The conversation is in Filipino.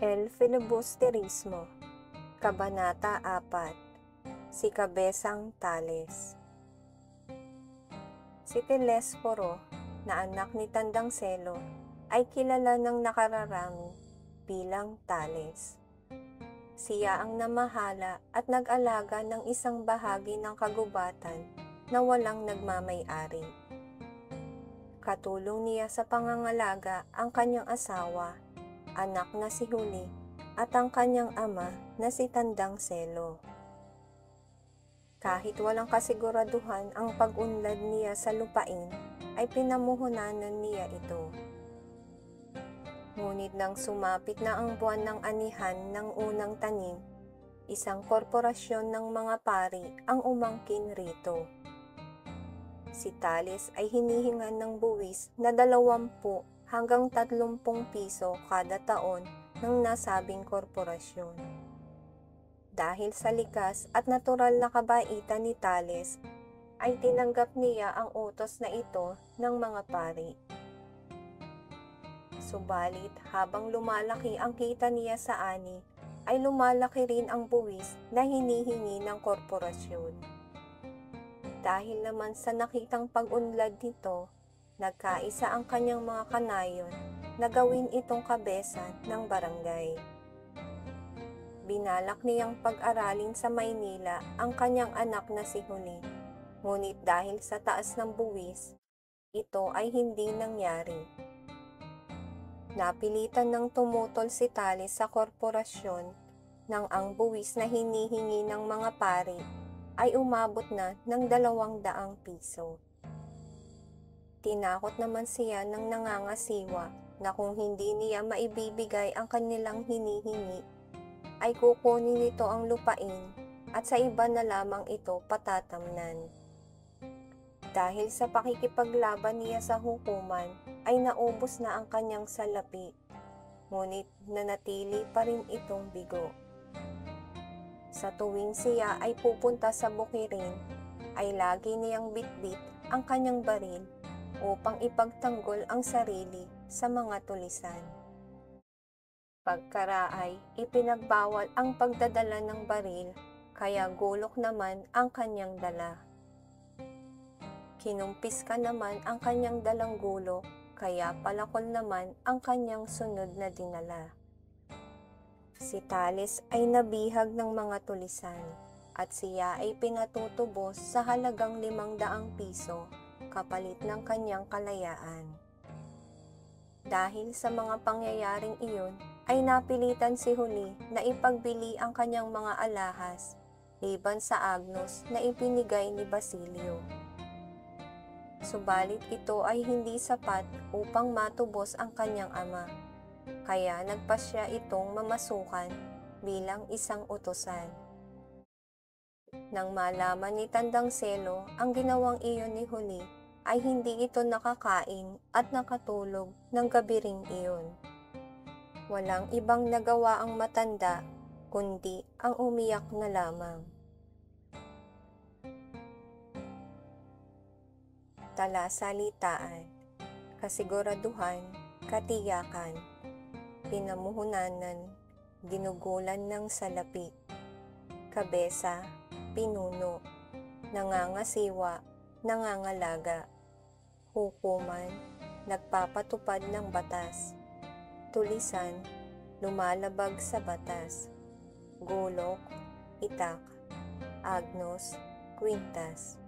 El Filibusterismo, Kabanata 4, Si Kabesang Tales. Si Telesforo, na anak ni Tandang Selo, ay kilala ng nakararami bilang Tales. Siya ang namahala at nag-alaga ng isang bahagi ng kagubatan na walang nagmamay-ari. Katulong niya sa pangangalaga ang kanyang asawa, anak na si Huli, at ang kanyang ama na si Tandang Selo. Kahit walang kasiguraduhan ang pag-unlad niya sa lupain, ay pinamuhunanan niya ito. Ngunit nang sumapit na ang buwan ng anihan ng unang tanim, isang korporasyon ng mga pari ang umangkin rito. Si Tales ay hinihingan ng buwis na 20 hanggang 30 piso kada taon ng nasabing korporasyon. Dahil sa likas at natural na kabaitan ni Tales, ay tinanggap niya ang utos na ito ng mga pari. Subalit habang lumalaki ang kita niya sa ani, ay lumalaki rin ang buwis na hinihingi ng korporasyon. Dahil naman sa nakitang pag-unlad nito, nagkaisa ang kanyang mga kanayon na gawin itong kabesa ng barangay. Binalak niyang pag-aralin sa Maynila ang kanyang anak na si Huli, ngunit dahil sa taas ng buwis, ito ay hindi nangyari. Napilitan ng tumutol si Tales sa korporasyon nang ang buwis na hinihingi ng mga pari ay umabot na ng 200 piso. Tinakot naman siya ng nangangasiwa na kung hindi niya maibibigay ang kanilang hinihingi, ay kukunin nito ang lupain at sa iba na lamang ito patatamnan. Dahil sa pakikipaglaban niya sa hukuman, ay naubos na ang kanyang salapi, ngunit nanatili pa rin itong bigo. Sa tuwing siya ay pupunta sa bukirin, ay lagi niyang bitbit ang kanyang baril upang ipagtanggol ang sarili sa mga tulisan. Pagkaraay, ipinagbawal ang pagdadala ng baril, kaya gulok naman ang kanyang dala. Kinumpiska naman ang kanyang dalang gulok, kaya palakol naman ang kanyang sunod na dinala. Si Tales ay nabihag ng mga tulisan, at siya ay pinatutubos sa halagang 500 piso kapalit ng kanyang kalayaan. Dahil sa mga pangyayaring iyon, ay napilitan si Huli na ipagbili ang kanyang mga alahas, liban sa agnos na ipinigay ni Basilio. Subalit ito ay hindi sapat upang matubos ang kanyang ama, kaya nagpasya itong mamasukan bilang isang utusan. Nang malaman ni Tandang Selo ang ginawang iyon ni Huli, ay hindi ito nakakain at nakatulog ng gabi ring iyon. Walang ibang nagawa ang matanda, kundi ang umiyak na lamang. Talasalitaan, kasiguraduhan, katiyakan, pinamuhunanan, ginugulan ng salapi, kabesa, pinuno, nangangasiwa, nangangalaga, hukuman, nagpapatupad ng batas, tulisan, lumalabag sa batas, gulok, itak, agnos, kwintas.